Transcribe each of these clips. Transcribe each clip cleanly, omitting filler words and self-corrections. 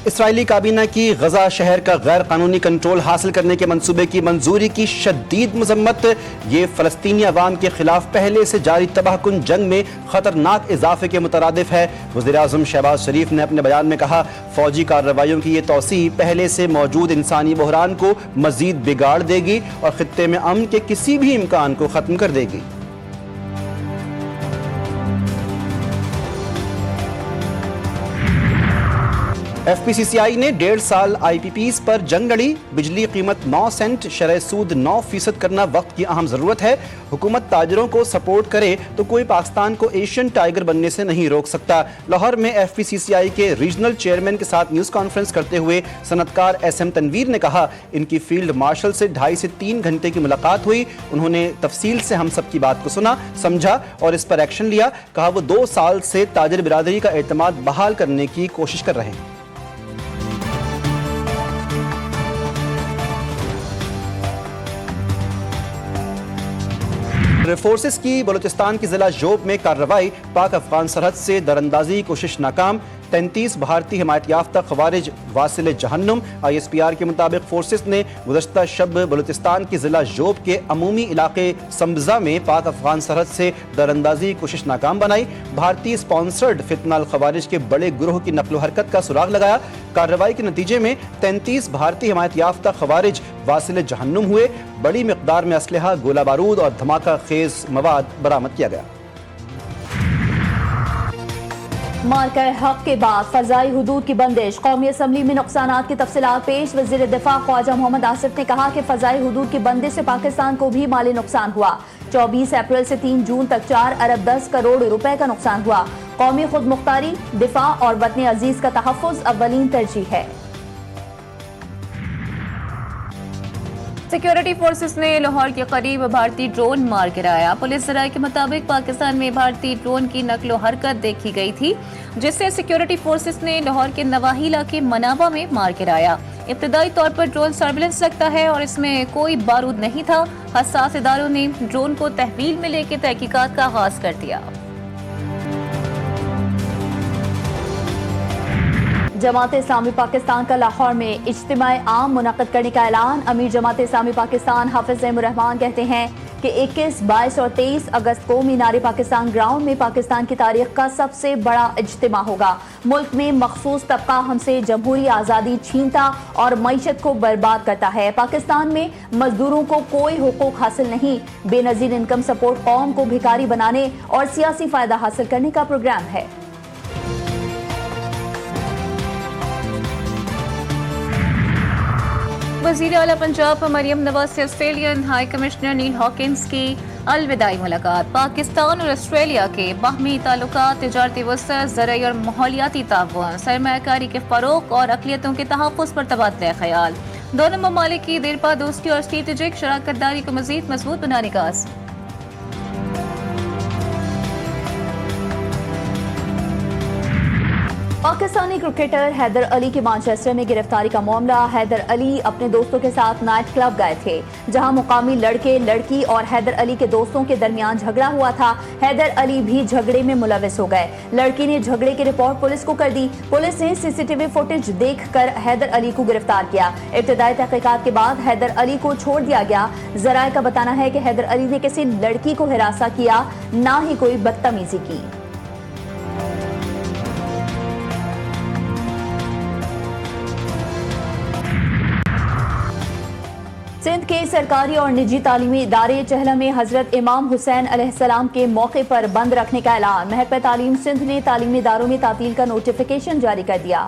اسرائیلی کابینہ کی غزہ شہر کا غیر قانونی کنٹرول حاصل کرنے کے منصوبے کی منظوری کی شدید مذمت۔ یہ فلسطینی عوام کے خلاف پہلے سے جاری تباہ کن جنگ میں خطرناک اضافے کے مترادف ہے۔ وزیراعظم شہباز شریف نے اپنے بیان میں کہا، فوجی کارروائیوں کی یہ توسیع پہلے سے موجود انسانی بحران کو مزید بگاڑ دے گی اور خطے میں امن کے کسی بھی امکان کو ختم کر دے گی۔ ایف پی سی سی آئی نے 1.5 سال آئی پی پیز پر جنگ لڑی۔ بجلی قیمت 9 سینٹ، شرح سود 9% کرنا وقت کی اہم ضرورت ہے۔ حکومت تاجروں کو سپورٹ کرے تو کوئی پاکستان کو ایشین ٹائیگر بننے سے نہیں روک سکتا۔ لاہور میں ایف پی سی سی آئی کے ریجنل چیئرمین کے ساتھ نیوز کانفرنس کرتے ہوئے صنعتکار ایس ایم تنویر نے کہا، ان کی فیلڈ مارشل سے 2.5 سے 3 گھنٹے کی ملاقات ہوئی۔ انہوں نے تفصیل سے ہم سب کی بات کو سنا، سمجھا اور اس پر ایکشن لیا۔ کہا وہ 2 سال سے تاجر برادری کا اعتماد بحال کرنے کی کوشش کر رہے ہیں۔ فورسز کی بلوچستان کی ضلع جوب میں کارروائی، پاک افغان سرحد سے دراندازی کوشش ناکام۔ 33 بھارتی حمایت یافتہ خوارج واصل جہنم۔ آئی ایس پی آر کے مطابق فورسز نے گزشتہ شب بلوچستان کی ضلع جوب کے عمومی علاقے سمبزا میں پاک افغان سرحد سے دراندازی کوشش ناکام بنائی۔ بھارتی سپانسرڈ فتنہ الخوارج کے بڑے گروہ کی نقل و حرکت کا سراغ لگایا۔ کارروائی کے نتیجے میں 33 بھارتی حمایت یافتہ خوارج واصل جہنم ہوئے۔ بڑی مقدار میں اسلحہ، گولہ بارود اور دھماکہ خیز مواد برآمد کیا گیا۔ مارکہ حق کے بعد فضائی حدود کی بندش، قومی اسمبلی میں نقصانات کی تفصیلات پیش۔ وزیر دفاع خواجہ محمد آصف نے کہا کہ فضائی حدود کی بندش سے پاکستان کو بھی مالی نقصان ہوا۔ 24 اپریل سے 3 جون تک 4 ارب 10 کروڑ روپے کا نقصان ہوا۔ قومی خود مختاری، دفاع اور وطن عزیز کا تحفظ اولین ترجیح ہے۔ سیکیورٹی فورسز نے لاہور کے قریب بھارتی ڈرون مار گرایا۔ پولیس ذرائع کے مطابق پاکستان میں بھارتی ڈرون کی نقل و حرکت دیکھی گئی تھی، جس سے سیکیورٹی فورسز نے لاہور کے نواحی علاقے منابع میں مار گرایا۔ ابتدائی طور پر ڈرون سرویلنس لگتا ہے اور اس میں کوئی بارود نہیں تھا۔ حساس اداروں نے ڈرون کو تحویل میں لے کے تحقیقات کا آغاز کر دیا۔ جماعت اسلامی پاکستان کا لاہور میں اجتماع عام منعقد کرنے کا اعلان۔ امیر جماعت اسلامی پاکستان حافظ زیم الرحمان کہتے ہیں کہ 21، 22 اور 23 اگست کو مینار پاکستان گراؤنڈ میں پاکستان کی تاریخ کا سب سے بڑا اجتماع ہوگا۔ ملک میں مخصوص طبقہ ہم سے جمہوری آزادی چھینتا اور معیشت کو برباد کرتا ہے۔ پاکستان میں مزدوروں کو کوئی حقوق حاصل نہیں۔ بے نظیر انکم سپورٹ قوم کو بھکاری بنانے اور سیاسی فائدہ حاصل کرنے کا پروگرام ہے۔ وزیر اعلیٰ پنجاب مریم نواز سے آسٹریلین ہائی کمشنر نیل ہاکنز کی الوداعی ملاقات۔ پاکستان اور آسٹریلیا کے باہمی تعلقات، تجارتی وسعت، زرعی اور ماحولیاتی تعاون، سرمایہ کاری کے فروغ اور اقلیتوں کے تحفظ پر تبادلہ خیال۔ دونوں ممالک کی دیرپا دوستی اور اسٹریٹجک شراکت داری کو مزید مضبوط بنانے کا عزم۔ پاکستانی کرکٹر حیدر علی کی مانچسٹر میں گرفتاری کا معاملہ۔ حیدر علی اپنے دوستوں کے ساتھ نائٹ کلب گئے تھے، جہاں مقامی لڑکے، لڑکی اور حیدر علی کے دوستوں کے درمیان جھگڑا ہوا تھا۔ حیدر علی بھی جھگڑے میں ملوث ہو گئے۔ لڑکی نے جھگڑے کی رپورٹ پولیس کو کر دی۔ پولیس نے سی سی ٹی وی فوٹیج دیکھ کر حیدر علی کو گرفتار کیا۔ ابتدائی تحقیقات کے بعد حیدر علی کو چھوڑ دیا گیا۔ ذرائع کا بتانا ہے کہ حیدر علی نے کسی لڑکی کو ہراساں کیا، نہ ہی کوئی بدتمیزی کی۔ سندھ کے سرکاری اور نجی تعلیمی ادارے چہلہ میں حضرت امام حسین علیہ السلام کے موقع پر بند رکھنے کا اعلان۔ محکمہ تعلیم سندھ نے تعلیمی اداروں میں تعطیل کا نوٹیفیکیشن جاری کر دیا۔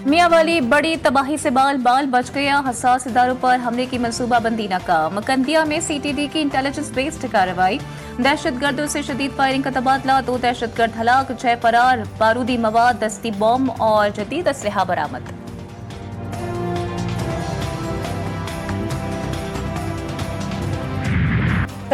میاں والی بڑی تباہی سے بال بال بچ گیا، حساس اداروں پر حملے کی منصوبہ بندی ناکام۔ مکندیہ میں سی ٹی ڈی کی انٹیلیجنس بیسڈ کارروائی، دہشت گردوں سے شدید فائرنگ کا تبادلہ، 2 دہشت گرد ہلاک، 6 فرار، بارودی مواد، دستی بم اور جدید اسلحہ برآمد۔